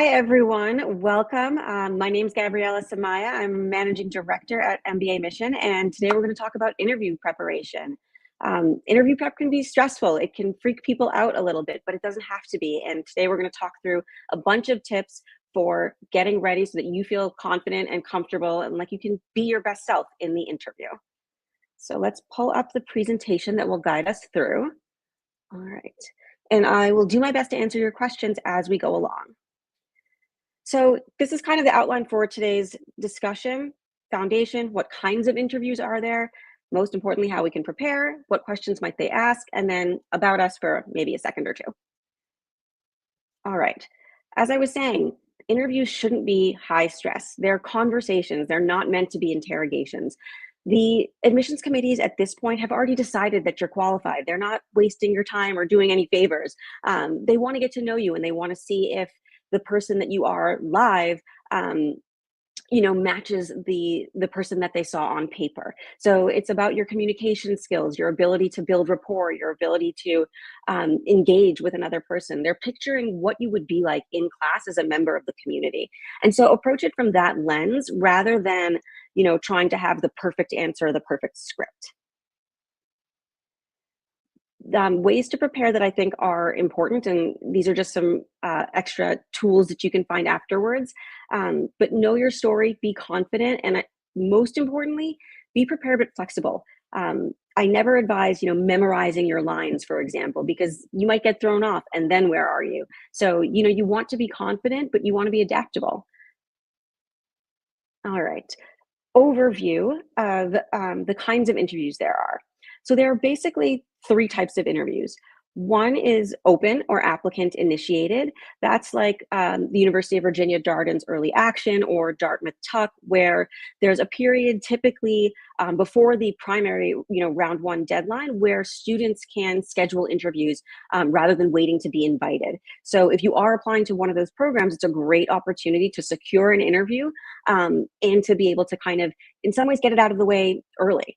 Hi, everyone. Welcome. My name is Gavriella Semaya. I'm Managing Director at mbaMisison, and today we're going to talk about interview preparation. Interview prep can be stressful. It can freak people out a little bit, but it doesn't have to be. And today we're going to talk through a bunch of tips for getting ready so that you feel confident and comfortable and like you can be your best self in the interview. So let's pull up the presentation that will guide us through. All right. And I will do my best to answer your questions as we go along. So this is kind of the outline for today's discussion. Foundation, what kinds of interviews are there? Most importantly, how we can prepare, what questions might they ask, and then about us for maybe a second or two. All right, as I was saying, interviews shouldn't be high stress. They're conversations, they're not meant to be interrogations. The admissions committees at this point have already decided that you're qualified. They're not wasting your time or doing any favors. They want to get to know you and they want to see if the person that you are live matches the person that they saw on paper. So it's about your communication skills, your ability to build rapport, your ability to engage with another person. They're picturing what you would be like in class as a member of the community. And so approach it from that lens rather than, trying to have the perfect answer, the perfect script. Ways to prepare that I think are important, and these are just some extra tools that you can find afterwards, but know your story, be confident, and most importantly, be prepared but flexible. I never advise, memorizing your lines, for example, because you might get thrown off, and then where are you? So, you want to be confident, but you want to be adaptable. All right. Overview of the kinds of interviews there are. So there are basically three types of interviews. One is open or applicant initiated. That's like the University of Virginia Darden's early action or Dartmouth Tuck, where there's a period typically before the primary, round one deadline, where students can schedule interviews rather than waiting to be invited. So if you are applying to one of those programs, it's a great opportunity to secure an interview and to be able to kind of, in some ways, get it out of the way early.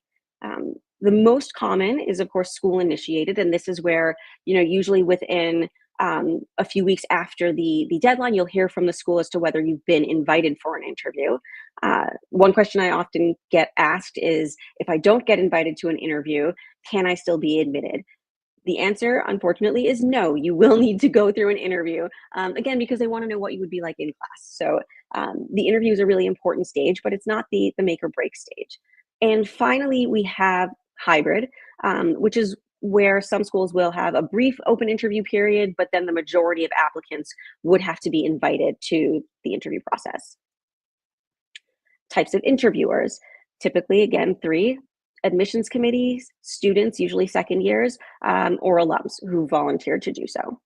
The most common is, of course, school initiated, and this is where, usually within a few weeks after the deadline, you'll hear from the school as to whether you've been invited for an interview. One question I often get asked is, if I don't get invited to an interview, can I still be admitted? The answer, unfortunately, is no. You will need to go through an interview, again, because they want to know what you would be like in class. So the interview is a really important stage, but it's not the make or break stage. And finally, we have hybrid, which is where some schools will have a brief open interview period, but then the majority of applicants would have to be invited to the interview process. Types of interviewers, typically, again, three: admissions committees, students, usually second years, or alums who volunteered to do so.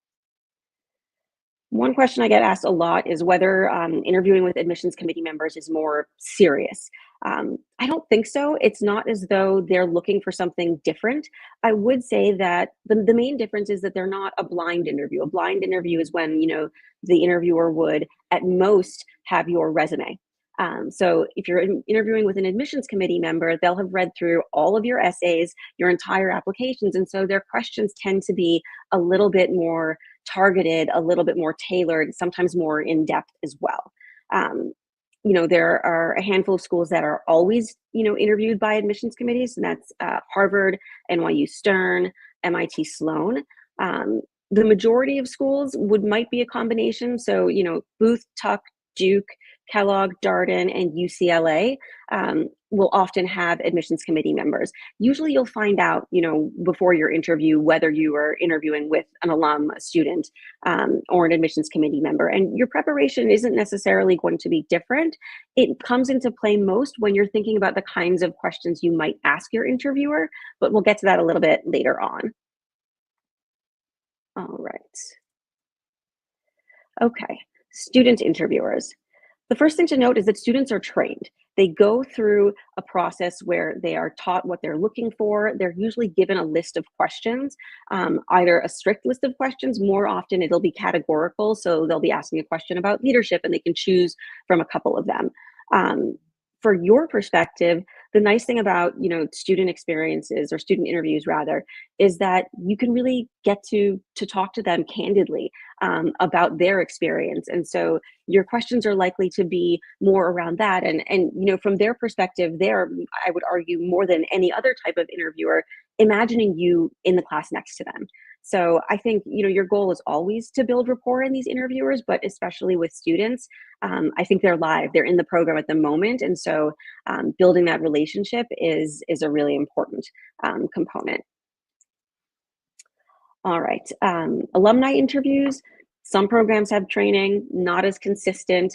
One question I get asked a lot is whether interviewing with admissions committee members is more serious. I don't think so. It's not as though they're looking for something different. I would say that the main difference is that they're not a blind interview. A blind interview is when, the interviewer would at most have your resume. So if you're interviewing with an admissions committee member, they'll have read through all of your essays, your entire applications. And so their questions tend to be a little bit more targeted, a little bit more tailored, sometimes more in depth as well. There are a handful of schools that are always, interviewed by admissions committees, and that's Harvard, NYU Stern, MIT Sloan. The majority of schools might be a combination. So, Booth, Tuck, Duke, Kellogg, Darden, and UCLA will often have admissions committee members. Usually you'll find out, before your interview, whether you are interviewing with an alum, a student, or an admissions committee member. And your preparation isn't necessarily going to be different. It comes into play most when you're thinking about the kinds of questions you might ask your interviewer, but we'll get to that a little bit later on. All right. Okay, student interviewers. The first thing to note is that students are trained. They go through a process where they are taught what they're looking for. They're usually given a list of questions, either a strict list of questions. More often it'll be categorical. So they'll be asking a question about leadership and they can choose from a couple of them. For your perspective, The nice thing about, student experiences or student interviews rather, is that you can really get to talk to them candidly about their experience. And so your questions are likely to be more around that. And from their perspective, they're, I would argue, more than any other type of interviewer, imagining you in the class next to them. So I think, your goal is always to build rapport in these interviewers, but especially with students, I think they're live, they're in the program at the moment. And so building that relationship is a really important component. All right. Alumni interviews. Some programs have training, not as consistent.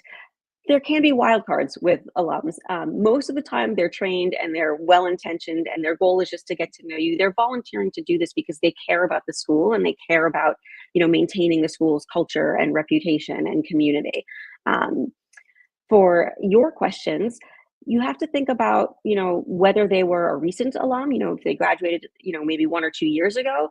There can be wildcards with alums. Most of the time, they're trained and they're well-intentioned, and their goal is just to get to know you. They're volunteering to do this because they care about the school and they care about, maintaining the school's culture and reputation and community. For your questions, you have to think about, whether they were a recent alum, if they graduated, maybe 1 or 2 years ago,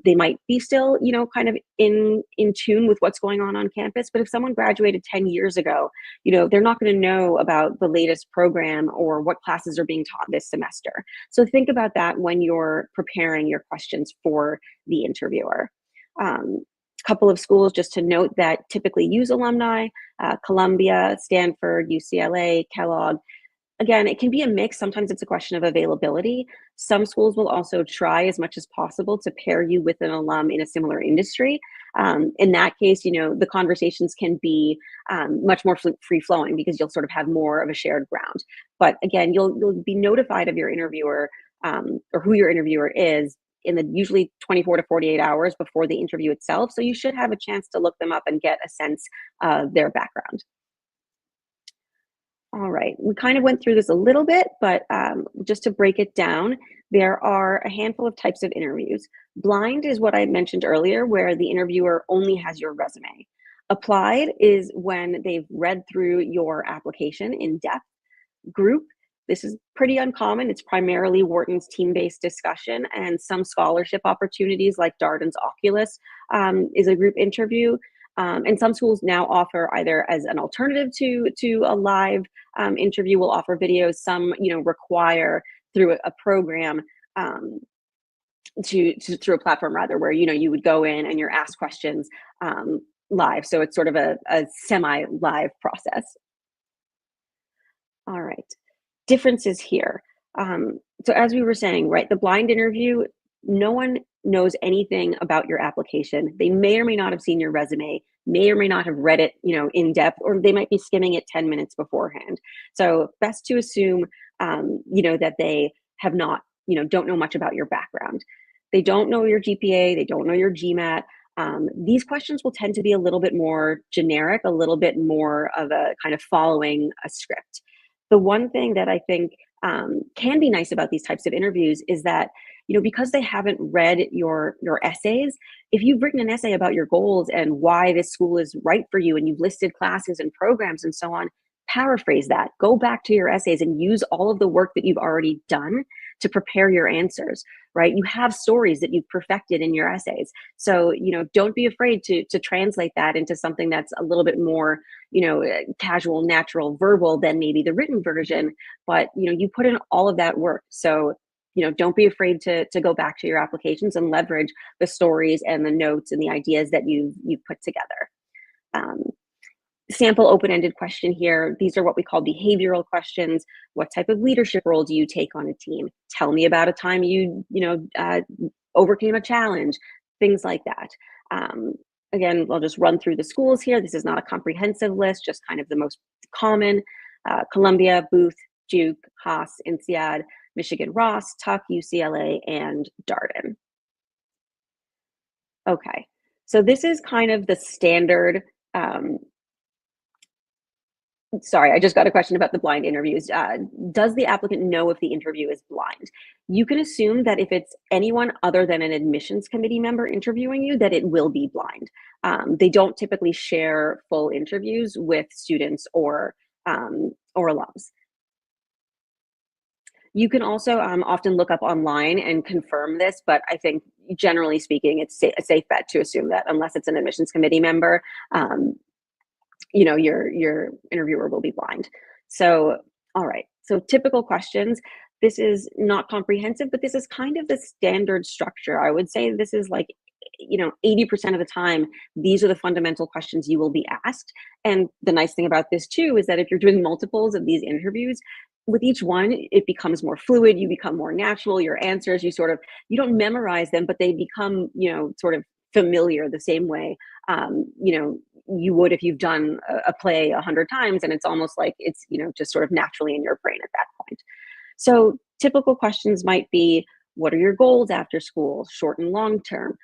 they might be still, kind of in tune with what's going on campus. But if someone graduated 10 years ago, they're not going to know about the latest program or what classes are being taught this semester. So think about that when you're preparing your questions for the interviewer. Couple of schools just to note that typically use alumni: Columbia, Stanford, UCLA, Kellogg. Again, it can be a mix. Sometimes it's a question of availability. Some schools will also try as much as possible to pair you with an alum in a similar industry. In that case, the conversations can be much more free-flowing because you'll sort of have more of a shared ground. But again, you'll be notified of your interviewer or who your interviewer is in the usually 24 to 48 hours before the interview itself. So you should have a chance to look them up and get a sense of their background. All right, we kind of went through this a little bit, but just to break it down, there are a handful of types of interviews. Blind is what I mentioned earlier, where the interviewer only has your resume. Applied is when they've read through your application in depth. Group, this is pretty uncommon. It's primarily Wharton's team-based discussion, and some scholarship opportunities like Darden's Oculus is a group interview. And some schools now offer, either as an alternative to a live interview, will offer videos. Some, require through a program through a platform rather, where you would go in and you're asked questions live. So it's sort of a semi-live process. All right, differences here. So as we were saying, right, the blind interview, no one knows anything about your application. They may or may not have seen your resume, may or may not have read it, in depth, or they might be skimming it 10 minutes beforehand. So best to assume, that they have not, don't know much about your background. They don't know your GPA, they don't know your GMAT. These questions will tend to be a little bit more generic, a little bit more of a kind of following a script. The one thing that I think can be nice about these types of interviews is that, because they haven't read your essays, if you've written an essay about your goals and why this school is right for you, and you've listed classes and programs and so on, paraphrase that. Go back to your essays and use all of the work that you've already done to prepare your answers, right? You have stories that you've perfected in your essays. So, don't be afraid to translate that into something that's a little bit more, casual, natural, verbal than maybe the written version. But, you put in all of that work. So, don't be afraid to go back to your applications and leverage the stories and the notes and the ideas that you've put together. Sample open-ended question here. These are what we call behavioral questions. What type of leadership role do you take on a team? Tell me about a time you overcame a challenge, things like that. Again, I'll just run through the schools here. This is not a comprehensive list, just kind of the most common: Columbia, Booth, Duke, Haas, INSEAD, Michigan Ross, Tuck, UCLA, and Darden. Okay, so this is kind of the standard. Sorry, I just got a question about the blind interviews. Does the applicant know if the interview is blind? You can assume that if it's anyone other than an admissions committee member interviewing you, that it will be blind. They don't typically share full interviews with students or alums. You can also often look up online and confirm this, but I think generally speaking, it's a safe bet to assume that unless it's an admissions committee member, your interviewer will be blind. So All right. So typical questions. This is not comprehensive, but this is kind of the standard structure. I would say this is like, 80% of the time, these are the fundamental questions you will be asked. And the nice thing about this too is that if you're doing multiples of these interviews, with each one, it becomes more fluid, you become more natural, your answers, you don't memorize them, but they become, sort of familiar the same way, you would if you've done a play 100 times, and it's almost like it's just sort of naturally in your brain at that point. So typical questions might be, what are your goals after school, short and long term?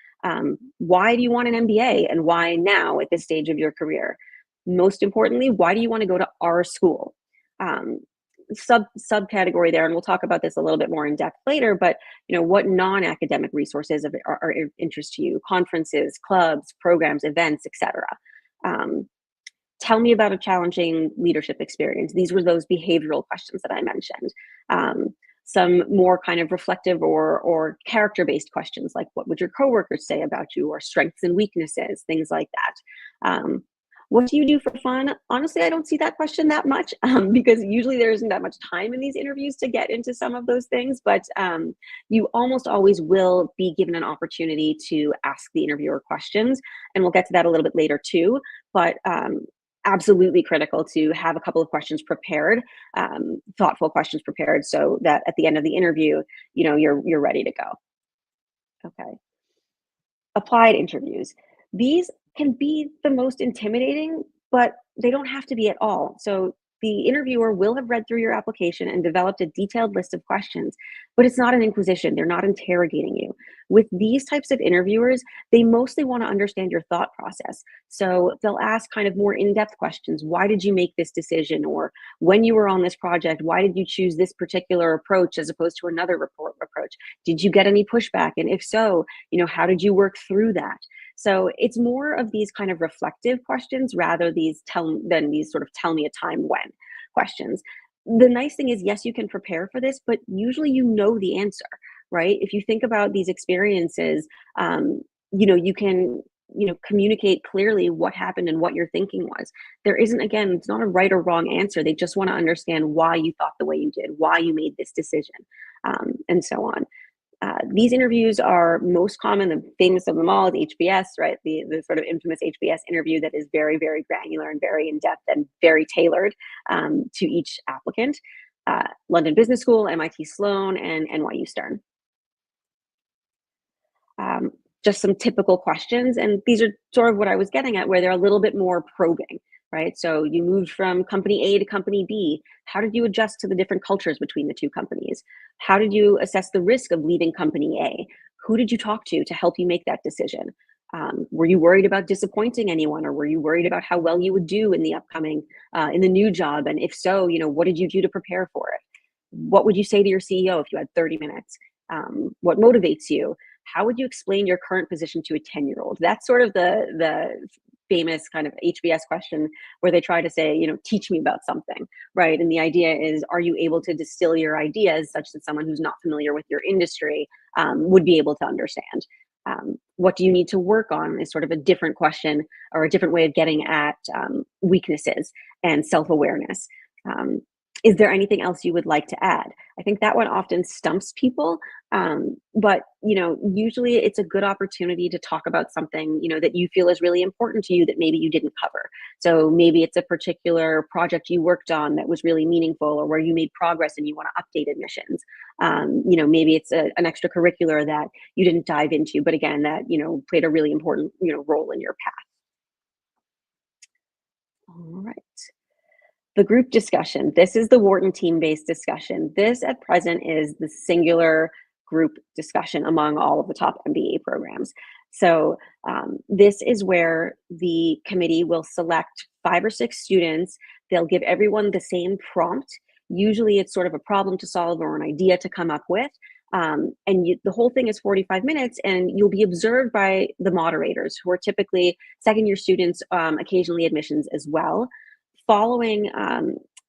Why do you want an MBA, and why now at this stage of your career? Most importantly, why do you want to go to our school? um, Subcategory there, and we'll talk about this a little bit more in depth later, but what non-academic resources are of interest to you: conferences, clubs, programs, events, etc. um, Tell me about a challenging leadership experience. These were those behavioral questions that I mentioned. Um, some more kind of reflective or character-based questions, like what would your coworkers say about you, or strengths and weaknesses, things like that. What do you do for fun? Honestly, I don't see that question that much, because usually there isn't that much time in these interviews to get into some of those things, but you almost always will be given an opportunity to ask the interviewer questions, and we'll get to that a little bit later too. But absolutely critical to have a couple of questions prepared, thoughtful questions prepared, so that at the end of the interview, you're ready to go. Okay. Applied interviews. These can be the most intimidating, but they don't have to be at all. So the interviewer will have read through your application and developed a detailed list of questions, but it's not an inquisition. They're not interrogating you. With these types of interviewers, they mostly want to understand your thought process. So they'll ask kind of more in-depth questions. Why did you make this decision? Or when you were on this project, why did you choose this particular approach as opposed to another report approach? Did you get any pushback? And if so, how did you work through that? So it's more of these kind of reflective questions rather than these sort of tell me a time when questions. The nice thing is, yes, you can prepare for this, but usually the answer, right? If you think about these experiences, you can communicate clearly what happened and what your thinking was. There isn't, again, it's not a right or wrong answer. They just want to understand why you thought the way you did, why you made this decision, and so on. These interviews are most common. The famous of them all is HBS, right? The sort of infamous HBS interview that is very, very granular and very in-depth and very tailored to each applicant. London Business School, MIT Sloan, and NYU Stern. Just some typical questions, and these are sort of what I was getting at, where they're a little bit more probing, right? So you moved from company A to company B. How did you adjust to the different cultures between the two companies? How did you assess the risk of leaving company A? Who did you talk to help you make that decision? Were you worried about disappointing anyone, or were you worried about how well you would do in the in the new job? And if so, what did you do to prepare for it? What would you say to your CEO if you had 30 minutes? What motivates you? How would you explain your current position to a 10-year-old? That's sort of the famous kind of HBS question, where they try to say, teach me about something, right? And the idea is, are you able to distill your ideas such that someone who's not familiar with your industry would be able to understand? What do you need to work on is sort of a different question, or a different way of getting at weaknesses and self-awareness. Is there anything else you would like to add? I think that one often stumps people, but usually it's a good opportunity to talk about something that you feel is really important to you that maybe you didn't cover. So maybe it's a particular project you worked on that was really meaningful, or where you made progress and you want to update admissions. Maybe it's an extracurricular that you didn't dive into, but again, that played a really important role in your path. All right. The group discussion. This is the Wharton team-based discussion. This at present is the singular group discussion among all of the top MBA programs. So this is where the committee will select 5 or 6 students. They'll give everyone the same prompt. Usually it's sort of a problem to solve or an idea to come up with. The whole thing is 45 minutes, and you'll be observed by the moderators, who are typically second-year students, occasionally admissions as well. Following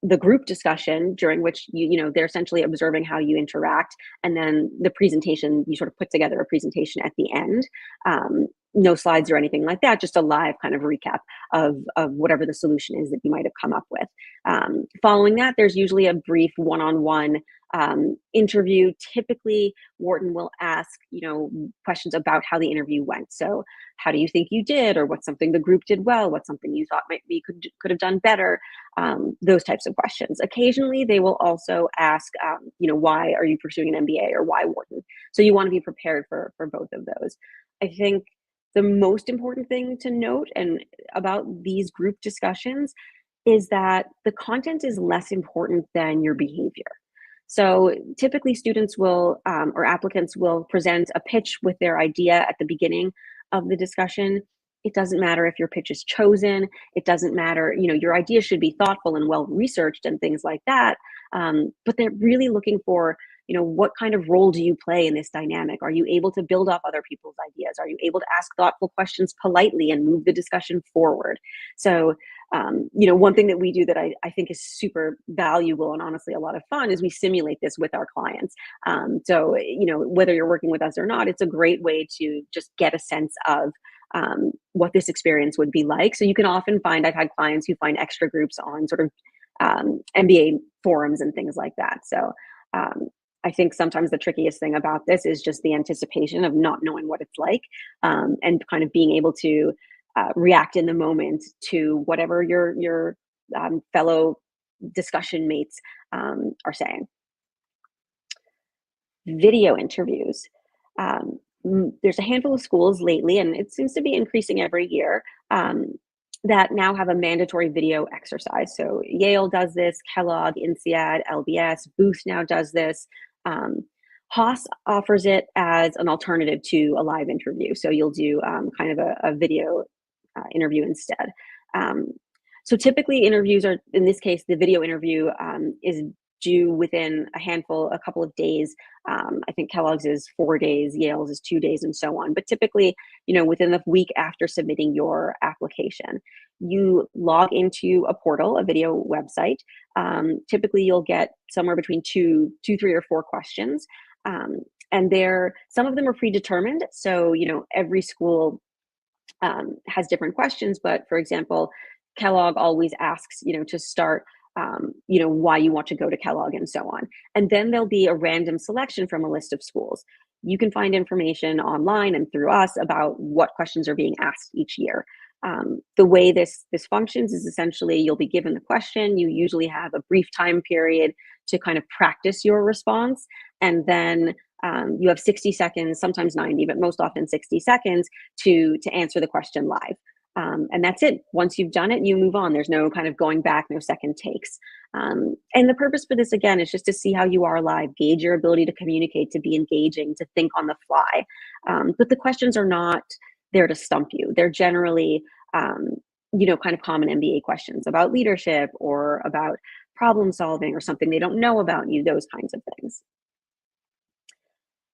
the group discussion, during which they're essentially observing how you interact, and then the presentation, you sort of put together a presentation at the end. No slides or anything like that, just a live kind of recap of whatever the solution is that you might have come up with. Following that, there's usually a brief one-on-one interview. Typically, Wharton will ask, questions about how the interview went. So, how do you think you did, or what's something the group did well? What's something you thought might be could have done better? Those types of questions. Occasionally, they will also ask, why are you pursuing an MBA, or why Wharton? So you want to be prepared for both of those. I think the most important thing to note and about these group discussions is that the content is less important than your behavior. So typically students will, or applicants will present a pitch with their idea at the beginning of the discussion. It doesn't matter if your pitch is chosen. It doesn't matter, your idea should be thoughtful and well-researched and things like that. But they're really looking for, what kind of role do you play in this dynamic? Are you able to build up other people's ideas? Are you able to ask thoughtful questions politely and move the discussion forward? So, one thing that we do that I think is super valuable and honestly a lot of fun is we simulate this with our clients. So, whether you're working with us or not, it's a great way to just get a sense of what this experience would be like. So you can often find, I've had clients who find extra groups on sort of MBA forums and things like that. So I think sometimes the trickiest thing about this is just the anticipation of not knowing what it's like, and kind of being able to react in the moment to whatever your fellow discussion mates are saying. Video interviews. There's a handful of schools lately, and it seems to be increasing every year, that now have a mandatory video exercise. So Yale does this, Kellogg, INSEAD, LBS, Booth now does this. Haas offers it as an alternative to a live interview. So you'll do kind of a video interview instead. So typically interviews are, in this case, the video interview is due within a couple of days. I think Kellogg's is 4 days, Yale's is 2 days, and so on. But typically, within the week after submitting your application, you log into a portal, a video website. Typically, you'll get somewhere between two, 3, or 4 questions. And some of them are predetermined. So, every school has different questions. But for example, Kellogg always asks, to start, why you want to go to Kellogg and so on. And then there'll be a random selection from a list of schools. You can find information online and through us about what questions are being asked each year. The way this functions is essentially you'll be given the question. You usually have a brief time period to kind of practice your response. And then you have 60 seconds, sometimes 90, but most often 60 seconds to answer the question live. And that's it. Once you've done it, you move on. There's no kind of going back, no second takes. And the purpose for this, again, is just to see how you are live, gauge your ability to communicate, to be engaging, to think on the fly. But the questions are not there to stump you. They're generally, kind of common MBA questions about leadership or about problem solving or something they don't know about you, those kinds of things.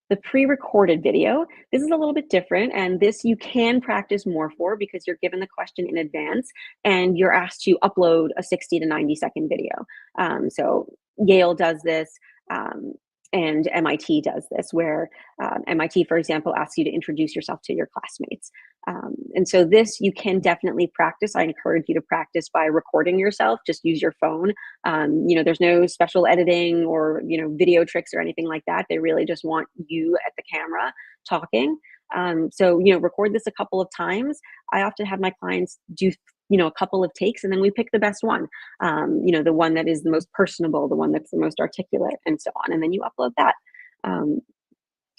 The pre-recorded video, this is a little bit different, and this you can practice more for because you're given the question in advance and you're asked to upload a 60 to 90 second video. So Yale does this, and MIT does this, where MIT, for example, asks you to introduce yourself to your classmates. And so this you can definitely practice. I encourage you to practice by recording yourself. Just use your phone. There's no special editing or, video tricks or anything like that. They really just want you at the camera talking. So, record this a couple of times. I often have my clients do a couple of takes, and then we pick the best one, the one that is the most personable, the one that's the most articulate, and so on. And then you upload that.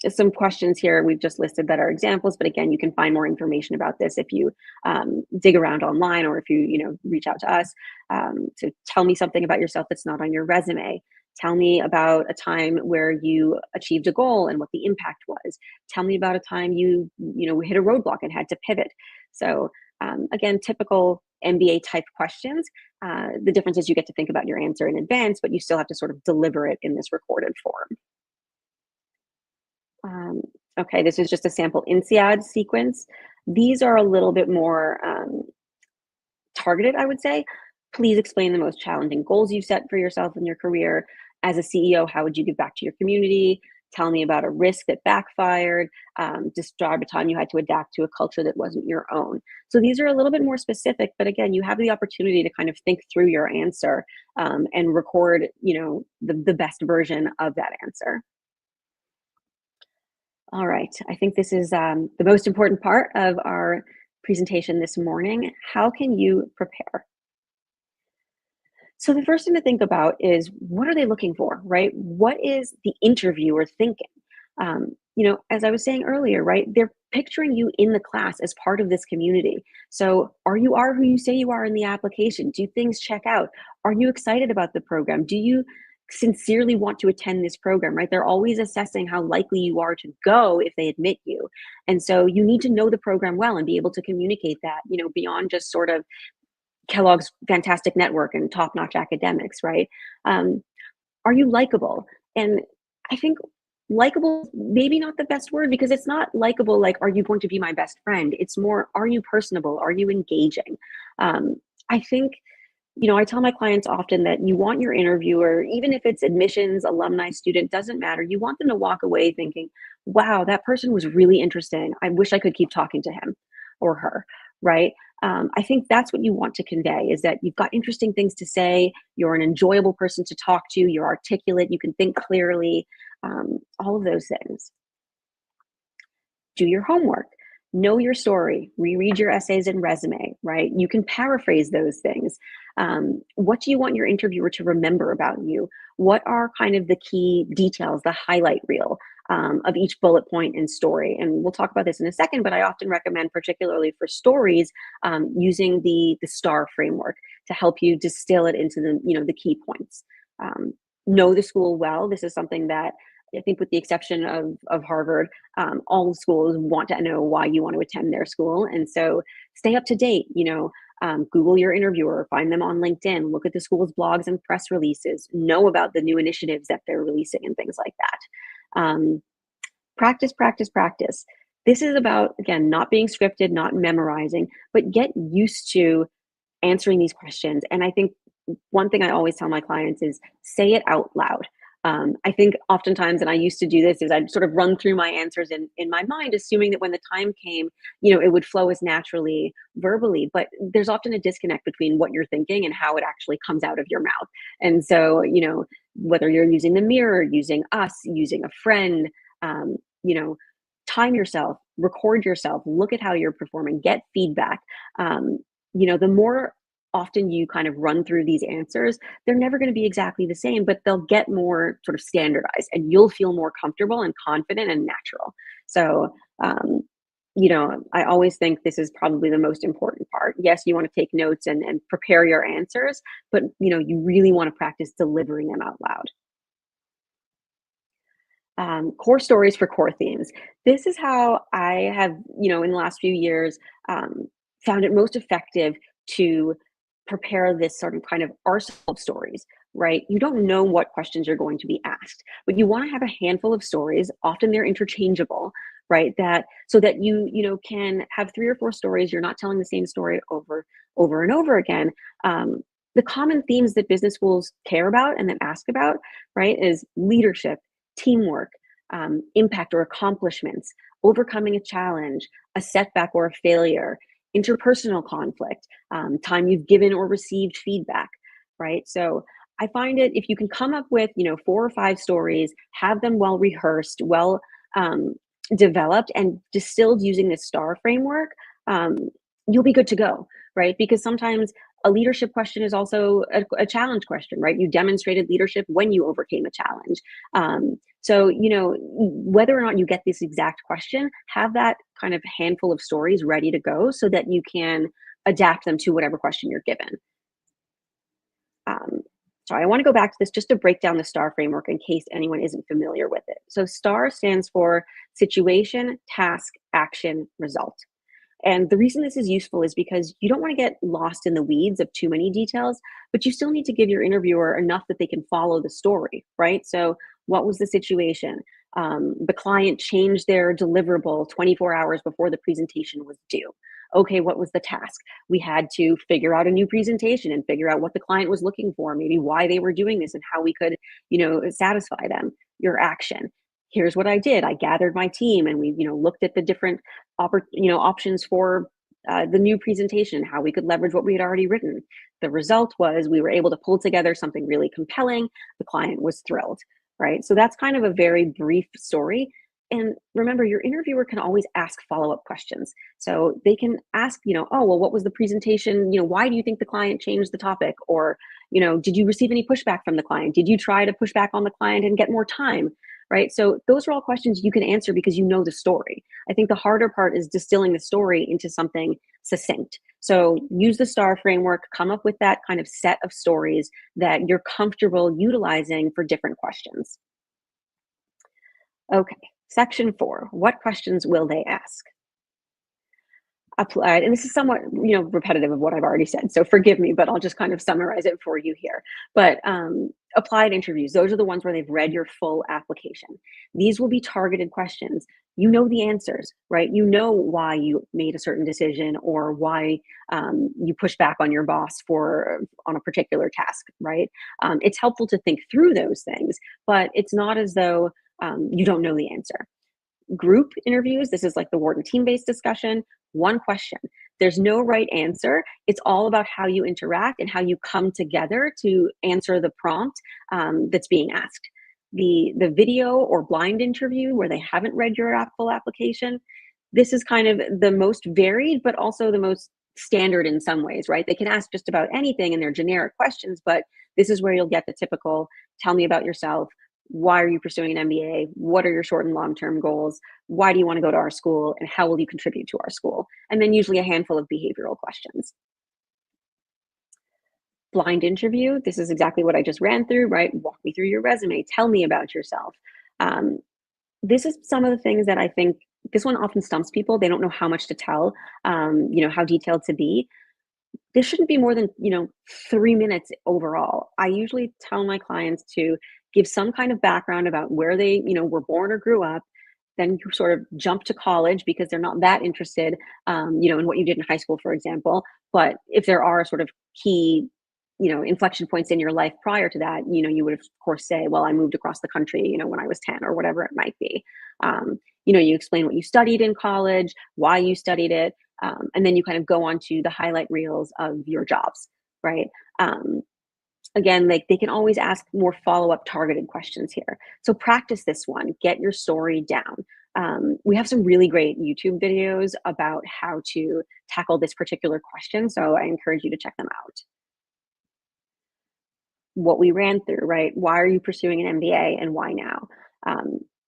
Just some questions here we've just listed that are examples, but again, you can find more information about this if you dig around online or if you, reach out to us. So tell me something about yourself that's not on your resume. Tell me about a time where you achieved a goal and what the impact was. Tell me about a time you hit a roadblock and had to pivot. So again, typical MBA type questions. The difference is you get to think about your answer in advance, but you still have to sort of deliver it in this recorded form. Okay, this is just a sample INSEAD sequence. These are a little bit more targeted, I would say. Please explain the most challenging goals you've set for yourself in your career. As a CEO, how would you give back to your community? Tell me about a risk that backfired. Describe a time you had to adapt to a culture that wasn't your own. So these are a little bit more specific, but again, you have the opportunity to kind of think through your answer and record, the best version of that answer. All right, I think this is the most important part of our presentation this morning. How can you prepare? So the first thing to think about is, what are they looking for, right? What is the interviewer thinking? As I was saying earlier, right? They're picturing you in the class as part of this community. So are who you say you are in the application? Do things check out? Are you excited about the program? Do you sincerely want to attend this program, right? They're always assessing how likely you are to go if they admit you. And so you need to know the program well and be able to communicate that, beyond just sort of Kellogg's fantastic network and top-notch academics, right? Um, are you likable? And I think likable, maybe not the best word, because it's not likable like, are you going to be my best friend? It's more, are you personable? Are you engaging? I think, I tell my clients often that you want your interviewer, even if it's admissions, alumni, student, doesn't matter. You want them to walk away thinking, wow, that person was really interesting. I wish I could keep talking to him or her, right? I think that's what you want to convey, is that you've got interesting things to say, you're an enjoyable person to talk to, you're articulate, you can think clearly, all of those things. Do your homework, know your story, reread your essays and resume, right? You can paraphrase those things. What do you want your interviewer to remember about you? What are kind of the key details, the highlight reel of each bullet point and story? And we'll talk about this in a second, but I often recommend, particularly for stories, using the STAR framework to help you distill it into the key points. Know the school well. This is something that I think, with the exception of Harvard, all schools want to know why you want to attend their school. And so stay up to date, Google your interviewer, find them on LinkedIn, look at the school's blogs and press releases, know about the new initiatives that they're releasing and things like that. Practice, practice, practice. This is about, again, not being scripted, not memorizing, but get used to answering these questions. And I think one thing I always tell my clients is, say it out loud. I think oftentimes, and I used to do this, is I'd sort of run through my answers in my mind, assuming that when the time came, it would flow as naturally verbally. But there's often a disconnect between what you're thinking and how it actually comes out of your mouth. And so, whether you're using the mirror, using us, using a friend, um, time yourself, record yourself, look at how you're performing, get feedback. The more often you kind of run through these answers, they're never going to be exactly the same, but they'll get more sort of standardized and you'll feel more comfortable and confident and natural. So, I always think this is probably the most important part. Yes, you want to take notes and prepare your answers, but you really want to practice delivering them out loud. Core stories for core themes. This is how I have, in the last few years, found it most effective to prepare this sort of kind of arsenal of stories, right? You don't know what questions you're going to be asked, but you want to have a handful of stories. Often they're interchangeable, right? That so that can have 3 or 4 stories. You're not telling the same story over and over again. The common themes that business schools care about and that ask about, right, is leadership, teamwork, impact or accomplishments, overcoming a challenge, a setback or a failure, interpersonal conflict, time you've given or received feedback, right? So I find it, if you can come up with 4 or 5 stories, have them well rehearsed, well developed and distilled using the STAR framework, you'll be good to go, right? Because sometimes a leadership question is also a challenge question, right? You demonstrated leadership when you overcame a challenge. So, whether or not you get this exact question, have that kind of handful of stories ready to go so that you can adapt them to whatever question you're given. Um, so I want to go back to this just to break down the STAR framework in case anyone isn't familiar with it. So STAR stands for situation, task, action, result. And the reason this is useful is because you don't want to get lost in the weeds of too many details, but you still need to give your interviewer enough that they can follow the story, right? So what was the situation? The client changed their deliverable 24 hours before the presentation was due. Okay, what was the task? We had to figure out a new presentation and figure out what the client was looking for, maybe why they were doing this and how we could, satisfy them. Your action. here's what I did. I gathered my team and we, looked at the different options for the new presentation, how we could leverage what we had already written. The result was we were able to pull together something really compelling. The client was thrilled, right? So that's kind of a very brief story. And remember, your interviewer can always ask follow-up questions. So they can ask, oh, well, what was the presentation? Why do you think the client changed the topic? Or, did you receive any pushback from the client? Did you try to push back on the client and get more time? Right. So those are all questions you can answer because you know the story. I think the harder part is distilling the story into something succinct. So use the STAR framework, come up with that kind of set of stories that you're comfortable utilizing for different questions. Okay, section 4, what questions will they ask? Applied, and this is somewhat, repetitive of what I've already said, so forgive me, but I'll just kind of summarize it for you here. But applied interviews, those are the ones where they've read your full application. These will be targeted questions. You know the answers, right? You know why you made a certain decision or why you push back on your boss on a particular task, right? It's helpful to think through those things, but it's not as though you don't know the answer. Group interviews, this is like the Wharton team-based discussion, one question. There's no right answer. It's all about how you interact and how you come together to answer the prompt that's being asked. The video or blind interview where they haven't read your full application, this is kind of the most varied, but also the most standard in some ways, right? They can ask just about anything in their generic questions, but this is where you'll get the typical, tell me about yourself. Why are you pursuing an MBA? What are your short and long-term goals? Why do you want to go to our school? And how will you contribute to our school? And then usually a handful of behavioral questions. Blind interview, this is exactly what I just ran through, right? Walk me through your resume. Tell me about yourself. This is some of the things that I think this one often stumps people. They don't know how much to tell, how detailed to be. This shouldn't be more than 3 minutes overall. I usually tell my clients to give some kind of background about where they were born or grew up, then you sort of jump to college because they're not that interested in what you did in high school, for example. But if there are sort of key inflection points in your life prior to that, you would of course say, well, I moved across the country when I was 10 or whatever it might be. You explain what you studied in college, why you studied it, and then you kind of go on to the highlight reels of your jobs, right? Again, like they can always ask more follow-up targeted questions here. So practice this one, get your story down. We have some really great YouTube videos about how to tackle this particular question. So I encourage you to check them out. What we ran through, right? Why are you pursuing an MBA and why now?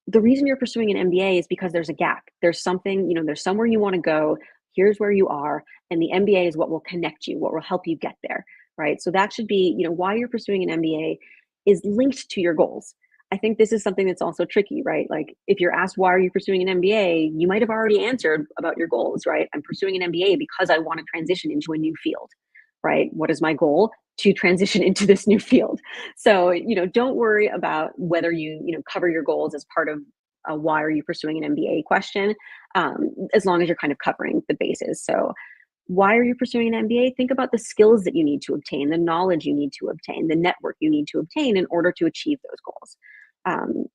The reason you're pursuing an MBA is because there's a gap. There's something, there's somewhere you want to go. Here's where you are. And the MBA is what will connect you, what will help you get there, right? So that should be, why you're pursuing an MBA is linked to your goals. I think this is something that's also tricky, right? Like if you're asked, why are you pursuing an MBA? You might have already answered about your goals, right? I'm pursuing an MBA because I want to transition into a new field, right? What is my goal? To transition into this new field. So, don't worry about whether you cover your goals as part of a why are you pursuing an MBA question, as long as you're kind of covering the bases. So why are you pursuing an MBA? Think about the skills that you need to obtain, the knowledge you need to obtain, the network you need to obtain in order to achieve those goals.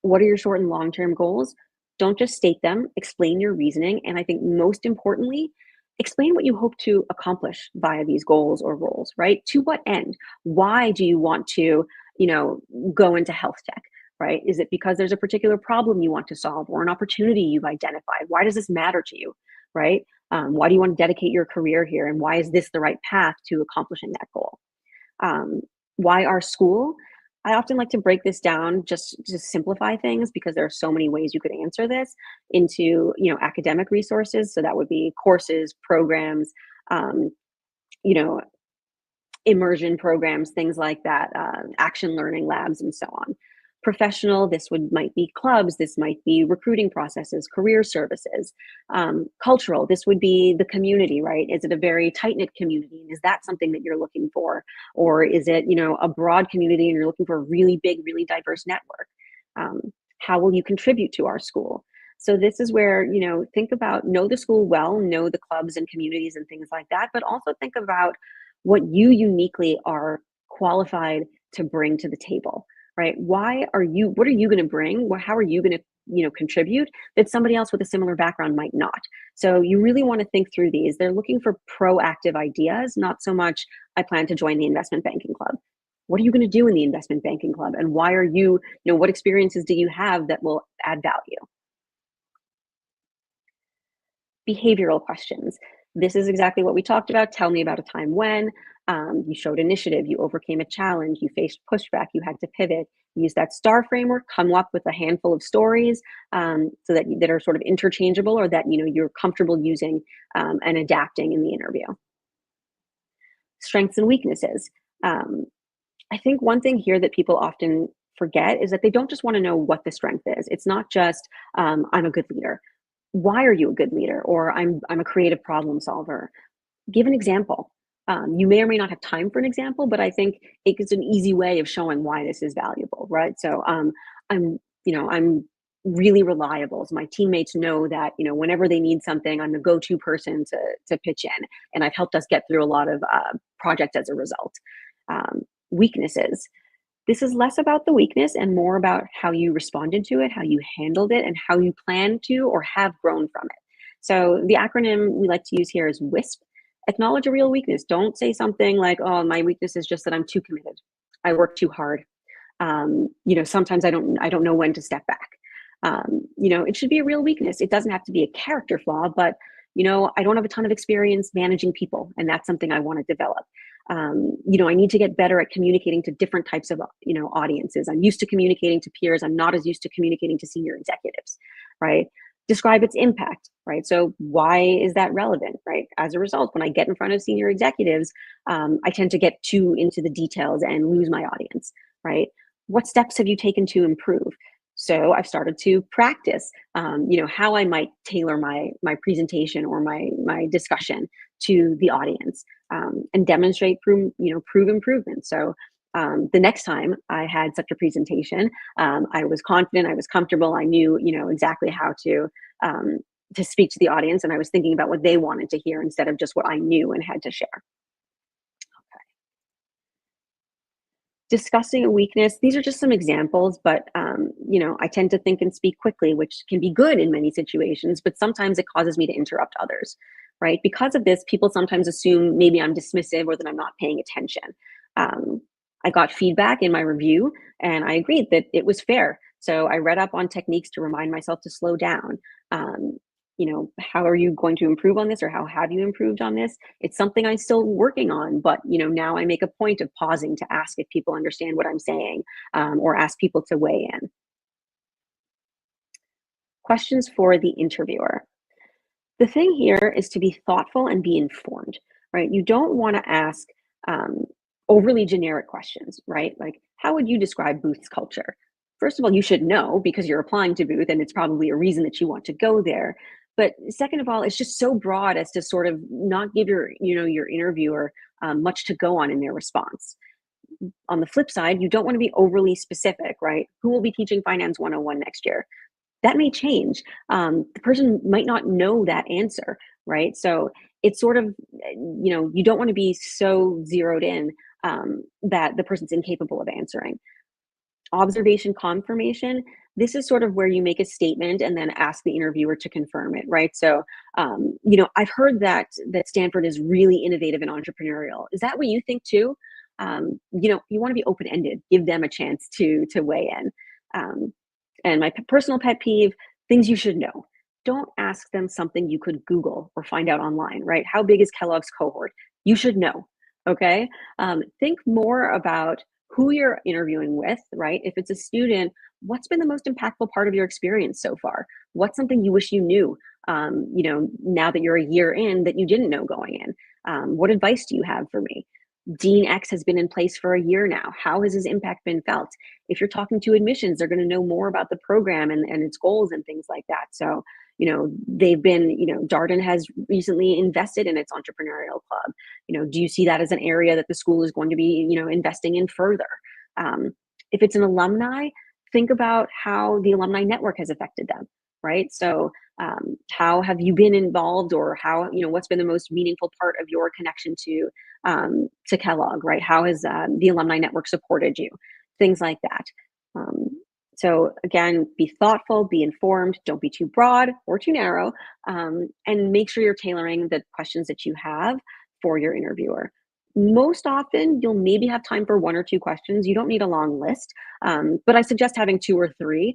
What are your short and long-term goals? Don't just state them, explain your reasoning. And I think most importantly, explain what you hope to accomplish via these goals or roles, right? To what end? Why do you want to, go into health tech, right? Is it because there's a particular problem you want to solve or an opportunity you've identified? Why does this matter to you, right? Why do you want to dedicate your career here? And why is this the right path to accomplishing that goal? Why our school? I often like to break this down, just simplify things because there are so many ways you could answer this into, academic resources. So that would be courses, programs, you know, immersion programs, things like that, action learning labs, and so on. Professional, might be clubs, this might be recruiting processes, career services. Cultural, this would be the community, right? Is it a very tight-knit community? And is that something that you're looking for? Or is it, a broad community and you're looking for a really big, really diverse network? How will you contribute to our school? So this is where, think about, know the school well, know the clubs and communities and things like that, but also think about what you uniquely are qualified to bring to the table, right? What are you going to bring? How are you going to, contribute that somebody else with a similar background might not? So you really want to think through these. They're looking for proactive ideas, not so much, I plan to join the investment banking club. What are you going to do in the investment banking club? And why are what experiences do you have that will add value? Behavioral questions. This is exactly what we talked about. Tell me about a time when you showed initiative, you overcame a challenge, you faced pushback, you had to pivot. Use that STAR framework, come up with a handful of stories so that are sort of interchangeable or that you're comfortable using and adapting in the interview. Strengths and weaknesses. I think one thing here that people often forget is that they don't just want to know what the strength is. It's not just I'm a good leader. Why are you a good leader? Or I'm a creative problem solver. Give an example. You may or may not have time for an example, but I think it's an easy way of showing why this is valuable, right? So I'm really reliable. So my teammates know that whenever they need something, I'm the go-to person to pitch in, and I've helped us get through a lot of projects as a result. Weaknesses. This is less about the weakness and more about how you responded to it, how you handled it, and how you plan to or have grown from it. So the acronym we like to use here is WISP. Acknowledge a real weakness. Don't say something like, oh, my weakness is just that I'm too committed. I work too hard. Sometimes I don't know when to step back. It should be a real weakness. It doesn't have to be a character flaw, but I don't have a ton of experience managing people, and that's something I want to develop. I need to get better at communicating to different types of, audiences. I'm used to communicating to peers. I'm not as used to communicating to senior executives, right? Describe its impact, right? So why is that relevant, right? As a result, when I get in front of senior executives, I tend to get too into the details and lose my audience, right? What steps have you taken to improve? So I've started to practice, how I might tailor my presentation or my discussion to the audience, and demonstrate prove improvement. So the next time I had such a presentation, I was confident, I was comfortable, I knew exactly how to speak to the audience, and I was thinking about what they wanted to hear instead of just what I knew and had to share. Discussing a weakness, these are just some examples, but I tend to think and speak quickly, which can be good in many situations, but sometimes it causes me to interrupt others, right? Because of this, people sometimes assume maybe I'm dismissive or that I'm not paying attention. I got feedback in my review, and I agreed that it was fair. So I read up on techniques to remind myself to slow down. How are you going to improve on this, or how have you improved on this? It's something I'm still working on, but now I make a point of pausing to ask if people understand what I'm saying, or ask people to weigh in. Questions for the interviewer. The thing here is to be thoughtful and be informed, right? You don't want to ask overly generic questions, right? Like, how would you describe Booth's culture? First of all, you should know because you're applying to Booth, and it's probably a reason that you want to go there. But second of all, it's just so broad as to sort of not give your interviewer much to go on in their response. On the flip side, you don't want to be overly specific, right? Who will be teaching Finance 101 next year? That may change. The person might not know that answer, right? So it's sort of, you don't want to be so zeroed in that the person's incapable of answering. Observation confirmation, this is sort of where you make a statement and then ask the interviewer to confirm it, right? So, I've heard that Stanford is really innovative and entrepreneurial. Is that what you think too? You want to be open-ended, give them a chance to weigh in. And my personal pet peeve, things you should know. Don't ask them something you could Google or find out online, right? How big is Kellogg's cohort? You should know, okay? Think more about who you're interviewing with, right? If it's a student, what's been the most impactful part of your experience so far? What's something you wish you knew, now that you're a year in that you didn't know going in? What advice do you have for me? Dean X has been in place for a year now. How has his impact been felt? If you're talking to admissions, they're going to know more about the program and its goals and things like that. So, they've been, Darden has recently invested in its entrepreneurial club. Do you see that as an area that the school is going to be, investing in further? If it's an alumni, think about how the alumni network has affected them, right? So how have you been involved, or how, what's been the most meaningful part of your connection to Kellogg, right? How has the alumni network supported you? Things like that. So again, be thoughtful, be informed, don't be too broad or too narrow, and make sure you're tailoring the questions that you have for your interviewer. Most often, you'll maybe have time for one or two questions. You don't need a long list, but I suggest having two or three,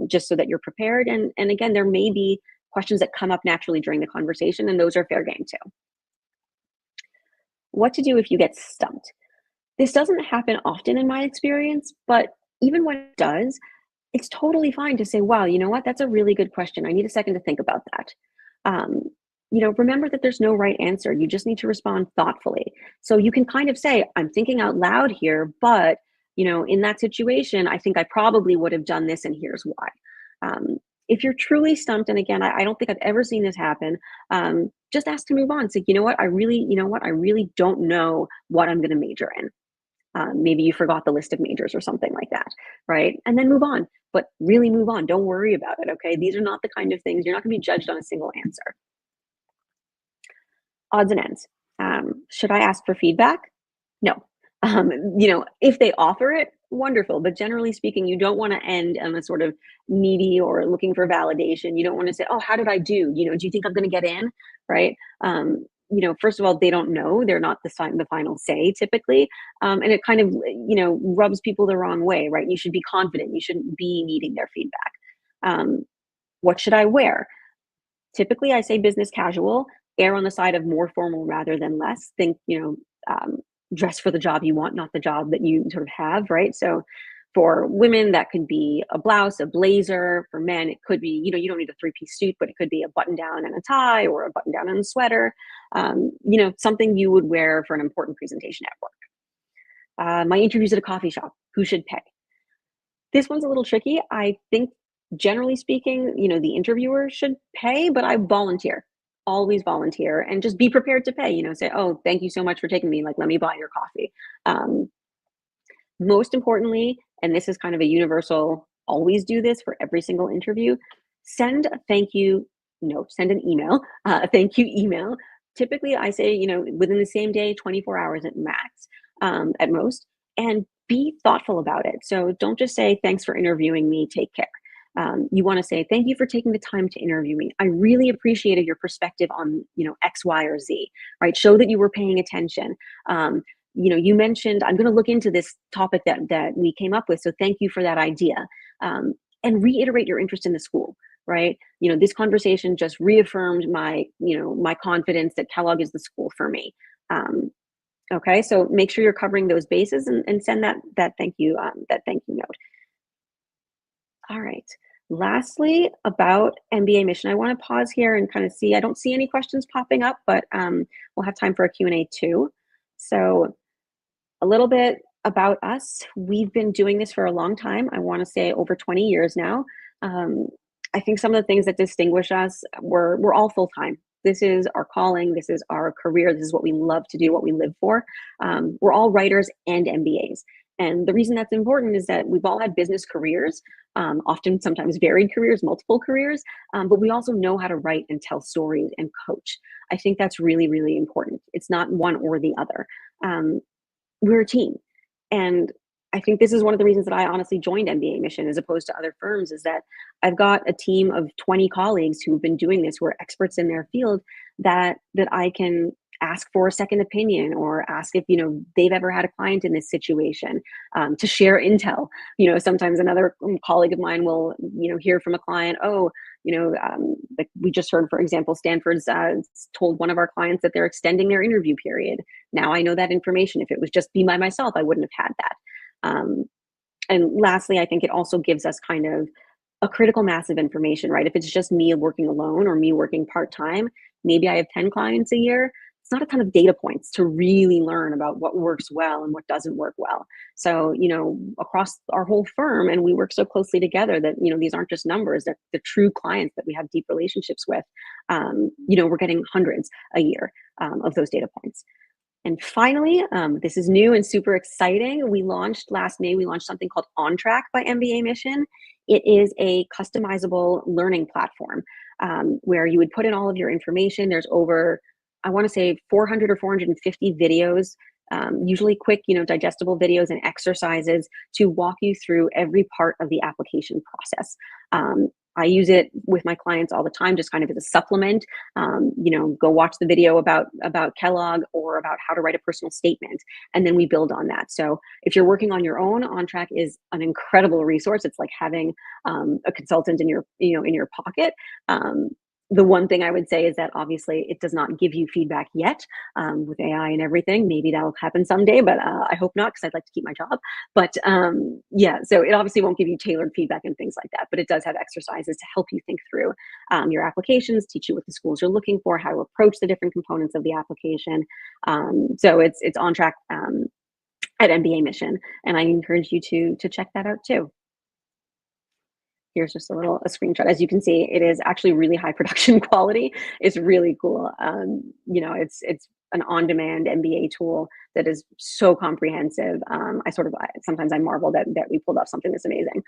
just so that you're prepared. And again, there may be questions that come up naturally during the conversation, and those are fair game too. What to do if you get stumped? This doesn't happen often in my experience, but even when it does, it's totally fine to say, wow, you know what? That's a really good question. I need a second to think about that. Um, remember that there's no right answer. You just need to respond thoughtfully. So you can kind of say, I'm thinking out loud here, but in that situation, I think I probably would have done this, and here's why. If you're truly stumped, and again, I don't think I've ever seen this happen, just ask to move on. Say, I really don't know what I'm going to major in. Maybe you forgot the list of majors or something like that, right? And then move on, but really move on. Don't worry about it, okay? These are not the kind of things, you're not gonna be judged on a single answer. Odds and ends. Should I ask for feedback? No. If they offer it, wonderful. But generally speaking, you don't want to end on a sort of needy or looking for validation. You don't want to say, "Oh, how did I do? Do you think I'm going to get in?" Right? First of all, they don't know. They're not the final say typically, and it kind of rubs people the wrong way, right? You should be confident. You shouldn't be needing their feedback. What should I wear? Typically, I say business casual. Err on the side of more formal rather than less. Think, dress for the job you want, not the job that you sort of have, right? So for women, that could be a blouse, a blazer. For men, it could be, you don't need a three-piece suit, but it could be a button down and a tie, or a button down and a sweater. Something you would wear for an important presentation at work. My interview's at a coffee shop. Who should pay? This one's a little tricky. I think generally speaking, the interviewer should pay, but I volunteer. Always volunteer, and just be prepared to pay. Say, "Oh, thank you so much for taking me. Like, let me buy your coffee." Most importantly, and this is kind of a universal, always do this for every single interview, send a thank you note, send an email, a thank you email. Typically, I say, within the same day, 24 hours at max, at most, and be thoughtful about it. So don't just say, "Thanks for interviewing me, take care." You want to say, "Thank you for taking the time to interview me. I really appreciated your perspective on, X, Y, or Z," right? Show that you were paying attention. You mentioned, "I'm going to look into this topic that we came up with. So thank you for that idea." And reiterate your interest in the school, right? This conversation just reaffirmed my confidence that Kellogg is the school for me. Okay. So make sure you're covering those bases, and send that thank you note. All right. Lastly, about mbaMisison, I want to pause here and kind of see. I don't see any questions popping up, but we'll have time for a Q&A too. So a little bit about us. We've been doing this for a long time. I want to say over 20 years now. I think some of the things that distinguish us, we're all full-time. This is our calling. This is our career. This is what we love to do, what we live for. We're all writers and MBAs. And the reason that's important is that we've all had business careers, often sometimes varied careers, multiple careers, but we also know how to write and tell stories and coach. I think that's really, really important. It's not one or the other. We're a team. And I think this is one of the reasons that I honestly joined mbaMisison as opposed to other firms, is that I've got a team of 20 colleagues who've been doing this, who are experts in their field, that I can ask for a second opinion, or ask if they've ever had a client in this situation, to share intel. Sometimes another colleague of mine will hear from a client, "Oh, like we just heard, for example, Stanford's told one of our clients that they're extending their interview period. Now I know that information. If it was just me by myself, I wouldn't have had that." And lastly, I think it also gives us kind of a critical mass of information, right? If it's just me working alone or me working part-time, maybe I have 10 clients a year. It's not a ton of data points to really learn about what works well and what doesn't work well. So, across our whole firm, and we work so closely together that, these aren't just numbers, they're the true clients that we have deep relationships with. We're getting hundreds a year of those data points. And finally, this is new and super exciting. Last May, we launched something called On Track by mbaMisison. It is a customizable learning platform, where you would put in all of your information. There's over, I want to say, 400 or 450 videos usually quick, digestible videos and exercises to walk you through every part of the application process. I use it with my clients all the time, just kind of as a supplement. Go watch the video about Kellogg or about how to write a personal statement, and then we build on that. So if you're working on your own, OnTrack is an incredible resource. It's like having a consultant in your pocket. The one thing I would say is that obviously it does not give you feedback yet with AI and everything. Maybe that'll happen someday, but I hope not, because I'd like to keep my job. But yeah, so it obviously won't give you tailored feedback and things like that, but it does have exercises to help you think through your applications, teach you what the schools you're looking for, how to approach the different components of the application. So it's OnTrack at mbaMisison, and I encourage you to check that out too. Here's just a screenshot. As you can see, it is actually really high production quality. It's really cool. It's an on-demand MBA tool that is so comprehensive. Sometimes I marvel that we pulled off something this amazing,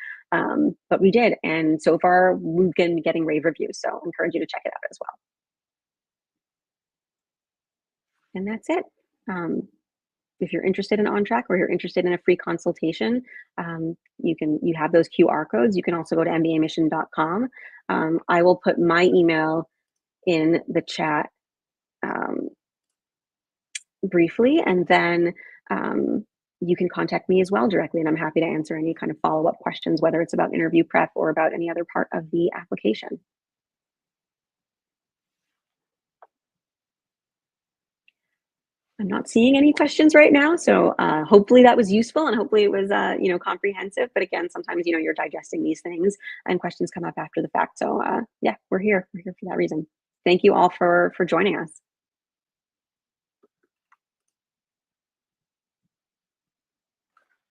but we did. And so far, we've been getting rave reviews. So I encourage you to check it out as well. And that's it. If you're interested in OnTrack or you're interested in a free consultation, you have those QR codes. You can also go to mbaMisison.com. I will put my email in the chat briefly, and then you can contact me as well directly, and I'm happy to answer any kind of follow-up questions, whether it's about interview prep or about any other part of the application. I'm not seeing any questions right now, so hopefully that was useful, and hopefully it was comprehensive. But again, sometimes you're digesting these things, and questions come up after the fact. So yeah, we're here for that reason. Thank you all for joining us.